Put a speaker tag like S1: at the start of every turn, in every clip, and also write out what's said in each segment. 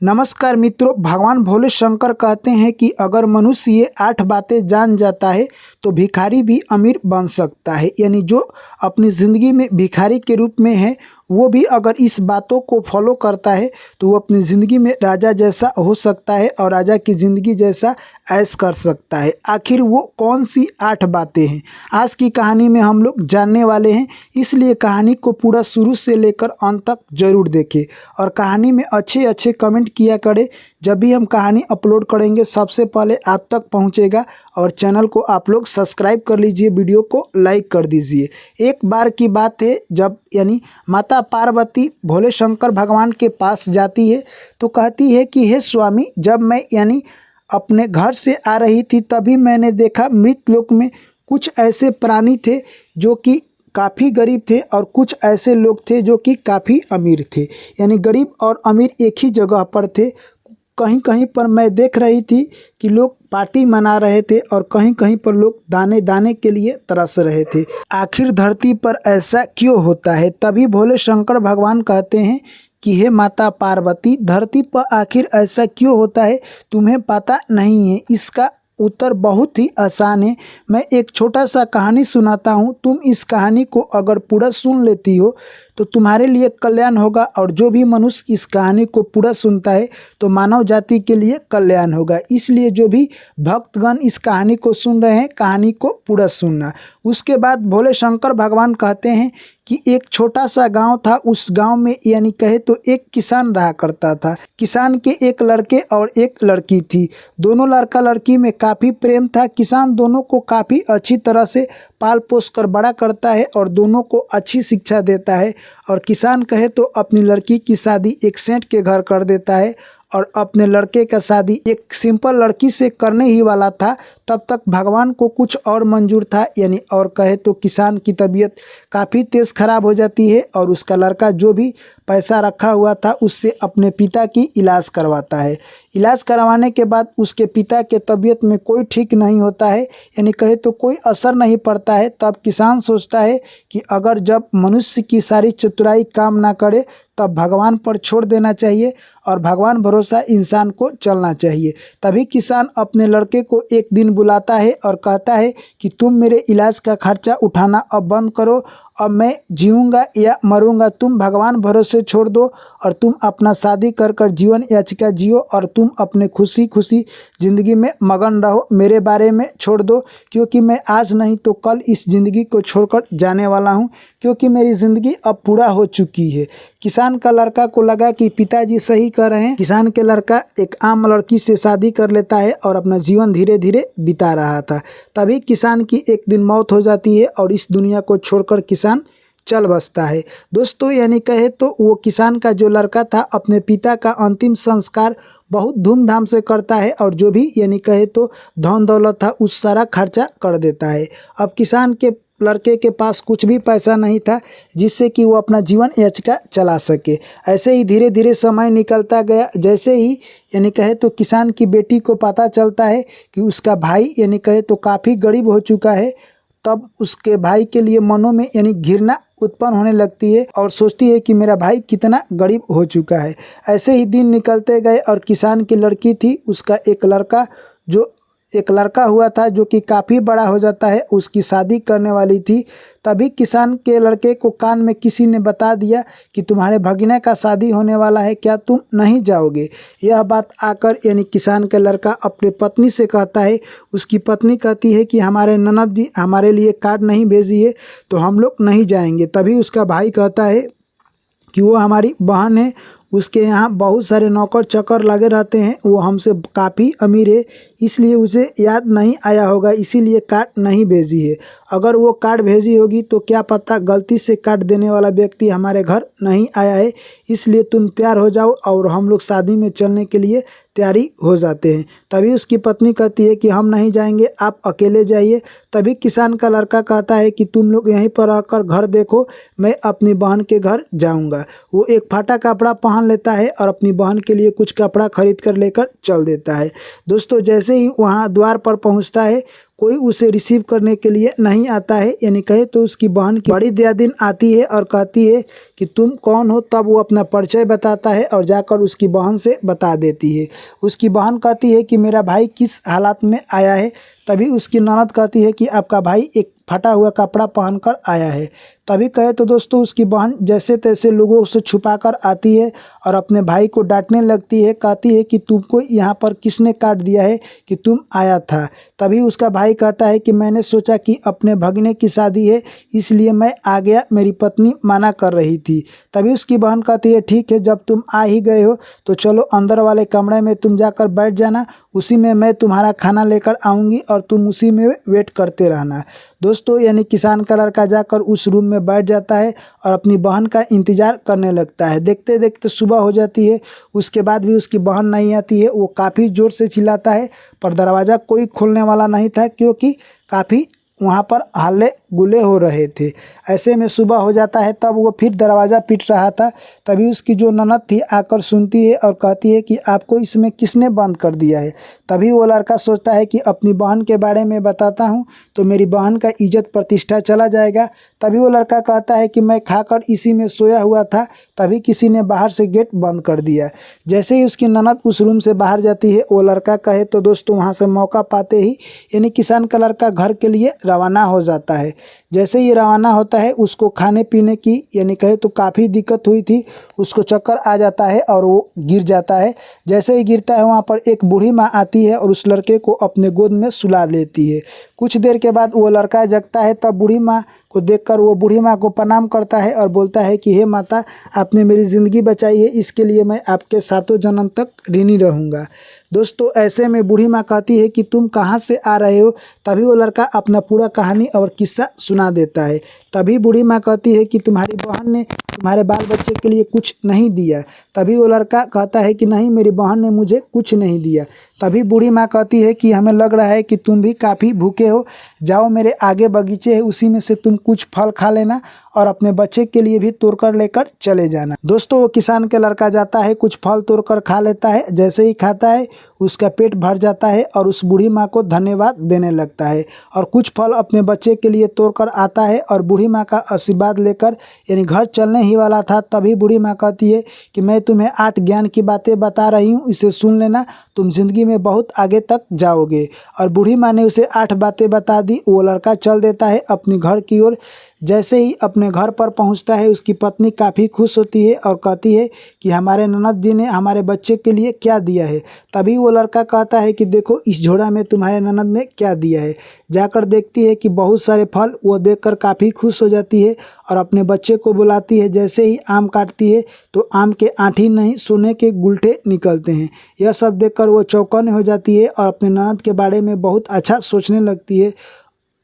S1: नमस्कार मित्रों, भगवान भोले शंकर कहते हैं कि अगर मनुष्य ये 8 बातें जान जाता है तो भिखारी भी अमीर बन सकता है। यानी जो अपनी ज़िंदगी में भिखारी के रूप में है वो भी अगर इस बातों को फॉलो करता है तो वो अपनी ज़िंदगी में राजा जैसा हो सकता है और राजा की ज़िंदगी जैसा ऐश कर सकता है। आखिर वो कौन सी 8 बातें हैं, आज की कहानी में हम लोग जानने वाले हैं। इसलिए कहानी को पूरा शुरू से लेकर अंत तक जरूर देखें और कहानी में अच्छे अच्छे कमेंट किया करें। जब भी हम कहानी अपलोड करेंगे सबसे पहले आप तक पहुंचेगा। और चैनल को आप लोग सब्सक्राइब कर लीजिए, वीडियो को लाइक कर दीजिए। एक बार की बात है, जब यानी माता पार्वती भोले शंकर भगवान के पास जाती है तो कहती है कि हे स्वामी, जब मैं यानी अपने घर से आ रही थी तभी मैंने देखा मृतलोक में कुछ ऐसे प्राणी थे जो कि काफ़ी गरीब थे और कुछ ऐसे लोग थे जो कि काफ़ी अमीर थे। यानी गरीब और अमीर एक ही जगह पर थे। कहीं कहीं पर मैं देख रही थी कि लोग पार्टी मना रहे थे और कहीं कहीं पर लोग दाने दाने के लिए तरस रहे थे। आखिर धरती पर ऐसा क्यों होता है? तभी भोले शंकर भगवान कहते हैं कि हे माता पार्वती, धरती पर आखिर ऐसा क्यों होता है तुम्हें पता नहीं है? इसका उत्तर बहुत ही आसान है। मैं एक छोटा सा कहानी सुनाता हूँ, तुम इस कहानी को अगर पूरा सुन लेती हो तो तुम्हारे लिए कल्याण होगा। और जो भी मनुष्य इस कहानी को पूरा सुनता है तो मानव जाति के लिए कल्याण होगा। इसलिए जो भी भक्तगण इस कहानी को सुन रहे हैं, कहानी को पूरा सुनना। उसके बाद भोले शंकर भगवान कहते हैं कि एक छोटा सा गांव था। उस गांव में यानी कहे तो एक किसान रहा करता था। किसान के एक लड़के और एक लड़की थी। दोनों लड़का लड़की में काफ़ी प्रेम था। किसान दोनों को काफ़ी अच्छी तरह से पाल पोस कर बड़ा करता है और दोनों को अच्छी शिक्षा देता है। और किसान कहे तो अपनी लड़की की शादी एक सेठ के घर कर देता है और अपने लड़के का शादी एक सिंपल लड़की से करने ही वाला था। तब तक भगवान को कुछ और मंजूर था। यानी और कहे तो किसान की तबीयत काफ़ी तेज़ खराब हो जाती है और उसका लड़का जो भी पैसा रखा हुआ था उससे अपने पिता की इलाज करवाता है। इलाज करवाने के बाद उसके पिता के तबीयत में कोई ठीक नहीं होता है, यानी कहे तो कोई असर नहीं पड़ता है। तब किसान सोचता है कि अगर जब मनुष्य की सारी चतुराई काम ना करे तब भगवान पर छोड़ देना चाहिए और भगवान भरोसा इंसान को चलना चाहिए। तभी किसान अपने लड़के को एक दिन बुलाता है और कहता है कि तुम मेरे इलाज का खर्चा उठाना अब बंद करो। अब मैं जीऊँगा या मरूँगा तुम भगवान भरोसे छोड़ दो और तुम अपना शादी कर कर जीवन याचिका जियो और तुम अपने खुशी खुशी ज़िंदगी में मगन रहो। मेरे बारे में छोड़ दो, क्योंकि मैं आज नहीं तो कल इस ज़िंदगी को छोड़कर जाने वाला हूँ, क्योंकि मेरी ज़िंदगी अब पूरा हो चुकी है। किसान का लड़का को लगा कि पिताजी सही कह रहे हैं। किसान के लड़का एक आम लड़की से शादी कर लेता है और अपना जीवन धीरे धीरे बिता रहा था। तभी किसान की एक दिन मौत हो जाती है और इस दुनिया को छोड़कर किसान चल बसता है। दोस्तों, यानी कहे तो वो किसान का जो लड़का था अपने पिता का अंतिम संस्कार बहुत धूमधाम से करता है और जो भी यानी कहे तो धन दौलत था उस सारा खर्चा कर देता है। अब किसान के लड़के के पास कुछ भी पैसा नहीं था जिससे कि वो अपना जीवन याचिका चला सके। ऐसे ही धीरे धीरे समय निकलता गया। जैसे ही यानी कहे तो किसान की बेटी को पता चलता है कि उसका भाई यानी कहे तो काफ़ी गरीब हो चुका है, तब उसके भाई के लिए मनों में यानी घृणा उत्पन्न होने लगती है और सोचती है कि मेरा भाई कितना गरीब हो चुका है। ऐसे ही दिन निकलते गए और किसान की लड़की थी, उसका एक लड़का हुआ था जो कि काफ़ी बड़ा हो जाता है, उसकी शादी करने वाली थी। तभी किसान के लड़के को कान में किसी ने बता दिया कि तुम्हारे भगिना का शादी होने वाला है, क्या तुम नहीं जाओगे? यह बात आकर यानी किसान का लड़का अपने पत्नी से कहता है। उसकी पत्नी कहती है कि हमारे ननद जी हमारे लिए कार्ड नहीं भेजी है तो हम लोग नहीं जाएंगे। तभी उसका भाई कहता है कि वो हमारी बहन है, उसके यहाँ बहुत सारे नौकर चक्कर लगे रहते हैं, वो हमसे काफ़ी अमीर है, इसलिए उसे याद नहीं आया होगा, इसीलिए कार्ड नहीं भेजी है। अगर वो कार्ड भेजी होगी तो क्या पता गलती से कार्ड देने वाला व्यक्ति हमारे घर नहीं आया है, इसलिए तुम तैयार हो जाओ। और हम लोग शादी में चलने के लिए तैयारी हो जाते हैं। तभी उसकी पत्नी कहती है कि हम नहीं जाएंगे, आप अकेले जाइए। तभी किसान का लड़का कहता है कि तुम लोग यहीं पर रहकर घर देखो, मैं अपनी बहन के घर जाऊंगा। वो एक फटा कपड़ा पहन लेता है और अपनी बहन के लिए कुछ कपड़ा खरीद कर लेकर चल देता है। दोस्तों, जैसे जैसे ही वहाँ द्वार पर पहुँचता है कोई उसे रिसीव करने के लिए नहीं आता है। यानी कहे तो उसकी बहन की बड़ी दयादिन आती है और कहती है कि तुम कौन हो। तब वो अपना परिचय बताता है और जाकर उसकी बहन से बता देती है। उसकी बहन कहती है कि मेरा भाई किस हालात में आया है। तभी उसकी ननद कहती है कि आपका भाई एक फटा हुआ कपड़ा पहनकर आया है। तभी कहे तो दोस्तों उसकी बहन जैसे तैसे लोगों से छुपाकर आती है और अपने भाई को डांटने लगती है। कहती है कि तुमको यहाँ पर किसने काट दिया है कि तुम आया था। तभी उसका भाई कहता है कि मैंने सोचा कि अपने भगने की शादी है इसलिए मैं आ गया, मेरी पत्नी मना कर रही थी। तभी उसकी बहन कहती है ठीक है, जब तुम आ ही गए हो तो चलो अंदर वाले कमरे में तुम जाकर बैठ जाना, उसी में मैं तुम्हारा खाना लेकर आऊँगी और तुम उसी में वेट करते रहना। दोस्तों यानी किसान का लड़का जाकर उस रूम में बैठ जाता है और अपनी बहन का इंतज़ार करने लगता है। देखते देखते सुबह हो जाती है, उसके बाद भी उसकी बहन नहीं आती है। वो काफ़ी ज़ोर से चिल्लाता है पर दरवाज़ा कोई खोलने वाला नहीं था क्योंकि काफ़ी वहाँ पर हल्ले गुल्ले हो रहे थे। ऐसे में सुबह हो जाता है, तब वो फिर दरवाज़ा पीट रहा था। तभी उसकी जो ननद थी आकर सुनती है और कहती है कि आपको इसमें किसने बंद कर दिया है। तभी वो लड़का सोचता है कि अपनी बहन के बारे में बताता हूँ तो मेरी बहन का इज्जत प्रतिष्ठा चला जाएगा। तभी वो लड़का कहता है कि मैं खाकर इसी में सोया हुआ था, तभी किसी ने बाहर से गेट बंद कर दिया। जैसे ही उसकी ननद उस रूम से बाहर जाती है, वो लड़का कहे तो दोस्तों वहाँ से मौका पाते ही यानी किसान का लड़का घर के लिए रवाना हो जाता है। जैसे ही रवाना होता है उसको खाने पीने की यानी कहे तो काफ़ी दिक्कत हुई थी, उसको चक्कर आ जाता है और वो गिर जाता है। जैसे ही गिरता है वहाँ पर एक बूढ़ी माँ आती है और उस लड़के को अपने गोद में सुला लेती है। कुछ देर के बाद वो लड़का जगता है, तब बूढ़ी माँ को देखकर वो बूढ़ी माँ को प्रणाम करता है और बोलता है कि हे माता, आपने मेरी ज़िंदगी बचाई है, इसके लिए मैं आपके सातों जन्म तक ऋणी रहूँगा। दोस्तों ऐसे में बूढ़ी माँ कहती है कि तुम कहाँ से आ रहे हो। तभी वो लड़का अपना पूरा कहानी और किस्सा सुना देता है। तभी बूढ़ी माँ कहती है कि तुम्हारी बहन ने तुम्हारे बाल बच्चे के लिए कुछ नहीं दिया। तभी वो लड़का कहता है कि नहीं, मेरी बहन ने मुझे कुछ नहीं दिया। तभी बूढ़ी माँ कहती है कि हमें लग रहा है कि तुम भी काफ़ी भूखे हो, जाओ मेरे आगे बगीचे है उसी में से तुम कुछ फल खा लेना और अपने बच्चे के लिए भी तोड़कर लेकर चले जाना। दोस्तों वो किसान के लड़का जाता है, कुछ फल तोड़कर खा लेता है। जैसे ही खाता है उसका पेट भर जाता है और उस बूढ़ी माँ को धन्यवाद देने लगता है और कुछ फल अपने बच्चे के लिए तोड़कर आता है और बूढ़ी माँ का आशीर्वाद लेकर यानी घर चलने ही वाला था। तभी बूढ़ी माँ कहती है कि मैं तुम्हें 8 ज्ञान की बातें बता रही हूँ, इसे सुन लेना, तुम जिंदगी में बहुत आगे तक जाओगे। और बूढ़ी माँ ने उसे 8 बातें बता दी। वो लड़का चल देता है अपने घर की ओर। जैसे ही अपने घर पर पहुंचता है उसकी पत्नी काफ़ी खुश होती है और कहती है कि हमारे ननद जी ने हमारे बच्चे के लिए क्या दिया है। तभी वो लड़का कहता है कि देखो इस झोड़ा में तुम्हारे ननद ने क्या दिया है। जाकर देखती है कि बहुत सारे फल। वो देखकर काफ़ी खुश हो जाती है और अपने बच्चे को बुलाती है। जैसे ही आम काटती है तो आम के आँठी नहीं, सोने के गुलठे निकलते हैं। यह सब देखकर वो चौंकने हो जाती है और अपने ननद के बारे में बहुत अच्छा सोचने लगती है।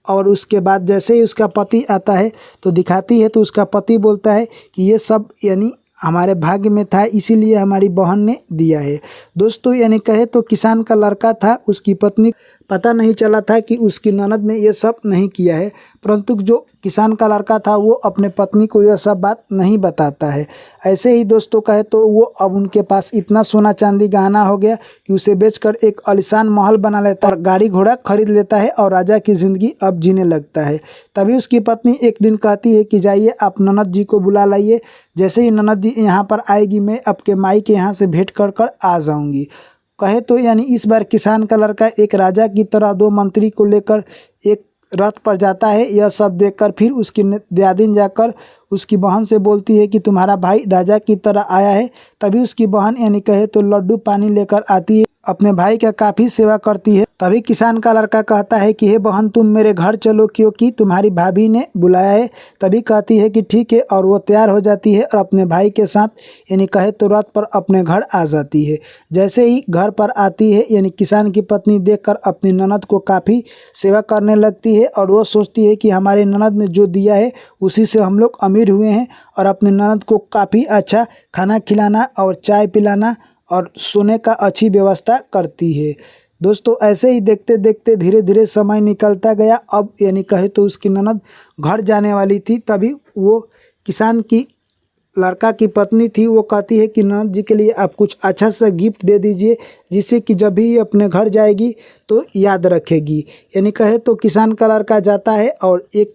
S1: और उसके बाद जैसे ही उसका पति आता है तो दिखाती है तो उसका पति बोलता है कि ये सब यानी हमारे भाग्य में था, इसीलिए हमारी बहन ने दिया है। दोस्तों यानी कहे तो किसान का लड़का था, उसकी पत्नी पता नहीं चला था कि उसकी ननद ने ये सब नहीं किया है, परंतु जो किसान का लड़का था वो अपने पत्नी को यह सब बात नहीं बताता है। ऐसे ही दोस्तों कहे तो वो अब उनके पास इतना सोना चांदी गहना हो गया कि उसे बेचकर एक आलीशान महल बना लेता है और गाड़ी घोड़ा खरीद लेता है और राजा की ज़िंदगी अब जीने लगता है। तभी उसकी पत्नी एक दिन कहती है कि जाइए आप ननद जी को बुला लाइए। जैसे ही ननद जी यहाँ पर आएगी मैं आपके माई के यहाँ से भेंट कर आ जाऊँगी। कहे तो यानी इस बार किसान का लड़का एक राजा की तरह 2 मंत्री को लेकर एक रथ पर जाता है। यह सब देखकर फिर उसकी दयादिन जाकर उसकी बहन से बोलती है कि तुम्हारा भाई राजा की तरह आया है। तभी उसकी बहन यानी कहे तो लड्डू पानी लेकर आती है, अपने भाई का काफ़ी सेवा करती है। तभी किसान का लड़का कहता है कि हे बहन तुम मेरे घर चलो क्योंकि तुम्हारी भाभी ने बुलाया है। तभी कहती है कि ठीक है और वो तैयार हो जाती है और अपने भाई के साथ यानी कहे तो रथ पर अपने घर आ जाती है। जैसे ही घर पर आती है यानी किसान की पत्नी देखकर अपनी ननद को काफ़ी सेवा करने लगती है और वो सोचती है कि हमारे ननद ने जो दिया है उसी से हम लोग अमीर हुए हैं और अपने ननद को काफ़ी अच्छा खाना खिलाना और चाय पिलाना और सोने का अच्छी व्यवस्था करती है। दोस्तों ऐसे ही देखते देखते धीरे धीरे समय निकलता गया। अब यानी कहे तो उसकी ननद घर जाने वाली थी। तभी वो किसान की लड़का की पत्नी थी वो कहती है कि ननद जी के लिए आप कुछ अच्छा सा गिफ्ट दे दीजिए, जिससे कि जब भी ये अपने घर जाएगी तो याद रखेगी। यानी कहे तो किसान का लड़का जाता है और एक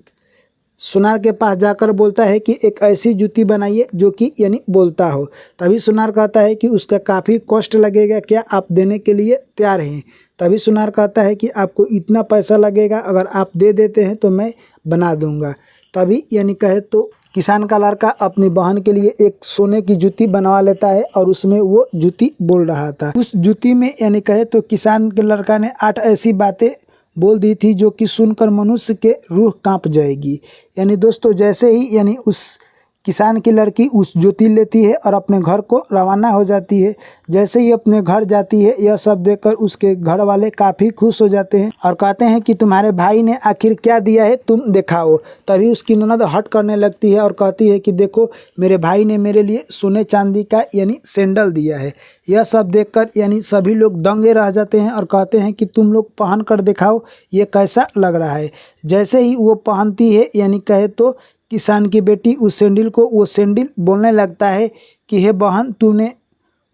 S1: सुनार के पास जाकर बोलता है कि एक ऐसी जूती बनाइए जो कि यानी बोलता हो। तभी सुनार कहता है कि उसका काफ़ी कॉस्ट लगेगा, क्या आप देने के लिए तैयार हैं? तभी सुनार कहता है कि आपको इतना पैसा लगेगा, अगर आप दे देते हैं तो मैं बना दूंगा। तभी यानी कहे तो किसान का लड़का अपनी बहन के लिए एक सोने की जूती बनवा लेता है और उसमें वो जूती बोल रहा था। उस जूती में यानी कहे तो किसान के लड़का ने 8 ऐसी बातें बोल दी थी जो कि सुनकर मनुष्य के रूह कांप जाएगी। यानी दोस्तों जैसे ही यानी उस किसान की लड़की उस जूती लेती है और अपने घर को रवाना हो जाती है। जैसे ही अपने घर जाती है यह सब देखकर उसके घर वाले काफ़ी खुश हो जाते हैं और कहते हैं कि तुम्हारे भाई ने आखिर क्या दिया है, तुम दिखाओ। तभी उसकी ननद हट करने लगती है और कहती है कि देखो मेरे भाई ने मेरे लिए सोने चांदी का यानी सैंडल दिया है। यह सब देखकर यानी सभी लोग दंगे रह जाते हैं और कहते हैं कि तुम लोग पहन कर दिखाओ ये कैसा लग रहा है। जैसे ही वो पहनती है यानी कहे तो किसान की बेटी उस सैंडल को वो सैंडल बोलने लगता है कि हे बहन, तूने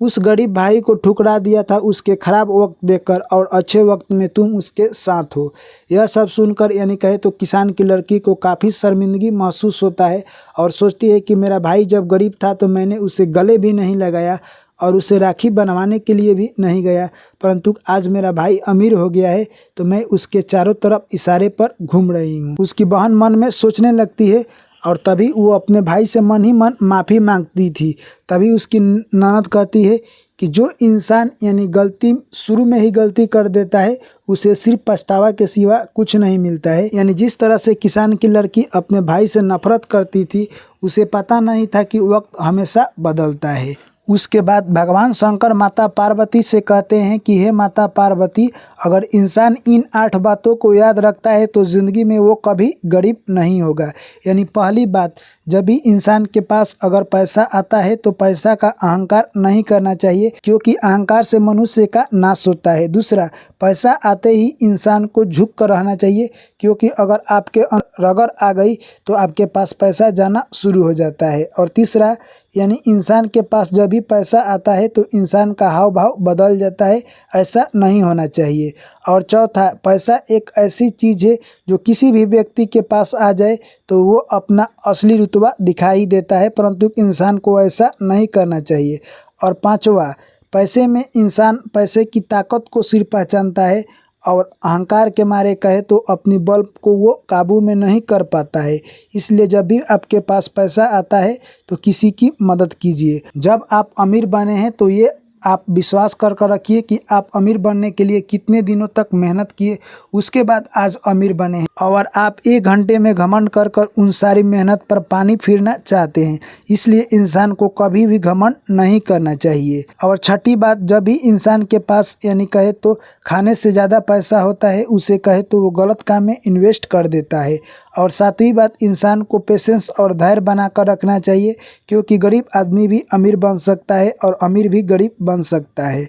S1: उस गरीब भाई को ठुकरा दिया था उसके ख़राब वक्त देखकर और अच्छे वक्त में तुम उसके साथ हो। यह सब सुनकर यानी कहे तो किसान की लड़की को काफ़ी शर्मिंदगी महसूस होता है और सोचती है कि मेरा भाई जब गरीब था तो मैंने उसे गले भी नहीं लगाया और उसे राखी बनवाने के लिए भी नहीं गया, परंतु आज मेरा भाई अमीर हो गया है तो मैं उसके चारों तरफ इशारे पर घूम रही हूँ। उसकी बहन मन में सोचने लगती है और तभी वो अपने भाई से मन ही मन माफ़ी मांगती थी। तभी उसकी ननद कहती है कि जो इंसान यानी गलती शुरू में ही गलती कर देता है उसे सिर्फ पछतावा के सिवा कुछ नहीं मिलता है। यानी जिस तरह से किसान की लड़की अपने भाई से नफरत करती थी उसे पता नहीं था कि वक्त हमेशा बदलता है। उसके बाद भगवान शंकर माता पार्वती से कहते हैं कि हे माता पार्वती, अगर इंसान इन 8 बातों को याद रखता है तो ज़िंदगी में वो कभी गरीब नहीं होगा। यानी पहली बात, जब भी इंसान के पास अगर पैसा आता है तो पैसा का अहंकार नहीं करना चाहिए, क्योंकि अहंकार से मनुष्य का नाश होता है। दूसरा, पैसा आते ही इंसान को झुक कर रहना चाहिए, क्योंकि अगर आपके रगड़ आ गई तो आपके पास पैसा जाना शुरू हो जाता है। और तीसरा, यानी इंसान के पास जब भी पैसा आता है तो इंसान का हाव भाव बदल जाता है, ऐसा नहीं होना चाहिए। और चौथा, पैसा एक ऐसी चीज़ है जो किसी भी व्यक्ति के पास आ जाए तो वो अपना असली रुतबा दिखाई देता है, परंतु इंसान को ऐसा नहीं करना चाहिए। और पांचवा, पैसे में इंसान पैसे की ताकत को सिर्फ पहचानता है और अहंकार के मारे कहे तो अपनी बल को वो काबू में नहीं कर पाता है। इसलिए जब भी आपके पास पैसा आता है तो किसी की मदद कीजिए। जब आप अमीर बने हैं तो ये आप विश्वास कर रखिए कि आप अमीर बनने के लिए कितने दिनों तक मेहनत किए, उसके बाद आज अमीर बने हैं। और आप 1 घंटे में घमंड कर उन सारी मेहनत पर पानी फिरना चाहते हैं। इसलिए इंसान को कभी भी घमंड नहीं करना चाहिए। और छठी बात, जब भी इंसान के पास यानी कहे तो खाने से ज़्यादा पैसा होता है उसे कहे तो वो गलत काम में इन्वेस्ट कर देता है। और सातवीं बात, इंसान को पेशेंस और धैर्य बनाकर रखना चाहिए, क्योंकि गरीब आदमी भी अमीर बन सकता है और अमीर भी गरीब बन सकता है।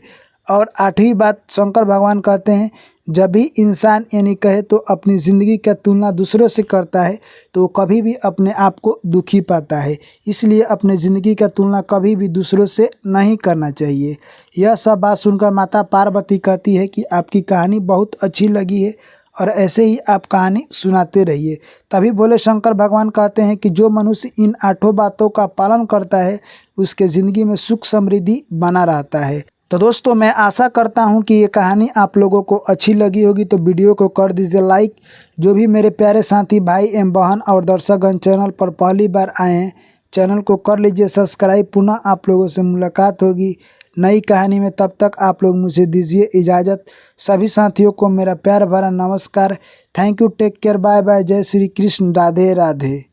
S1: और आठवीं बात, शंकर भगवान कहते हैं जब भी इंसान यानी कहे तो अपनी ज़िंदगी का तुलना दूसरों से करता है तो कभी भी अपने आप को दुखी पाता है। इसलिए अपने ज़िंदगी का तुलना कभी भी दूसरों से नहीं करना चाहिए। यह सब बात सुनकर माता पार्वती कहती है कि आपकी कहानी बहुत अच्छी लगी है और ऐसे ही आप कहानी सुनाते रहिए। तभी भोले शंकर भगवान कहते हैं कि जो मनुष्य इन 8 बातों का पालन करता है उसके ज़िंदगी में सुख समृद्धि बना रहता है। तो दोस्तों, मैं आशा करता हूं कि ये कहानी आप लोगों को अच्छी लगी होगी, तो वीडियो को कर दीजिए लाइक। जो भी मेरे प्यारे साथी भाई एवं बहन और दर्शकगण चैनल पर पहली बार आए हैं, चैनल को कर लीजिए सब्सक्राइब। पुनः आप लोगों से मुलाकात होगी नई कहानी में, तब तक आप लोग मुझे दीजिए इजाज़त। सभी साथियों को मेरा प्यार भरा नमस्कार। Thank you, take care, bye bye, जय श्री कृष्ण, राधे राधे।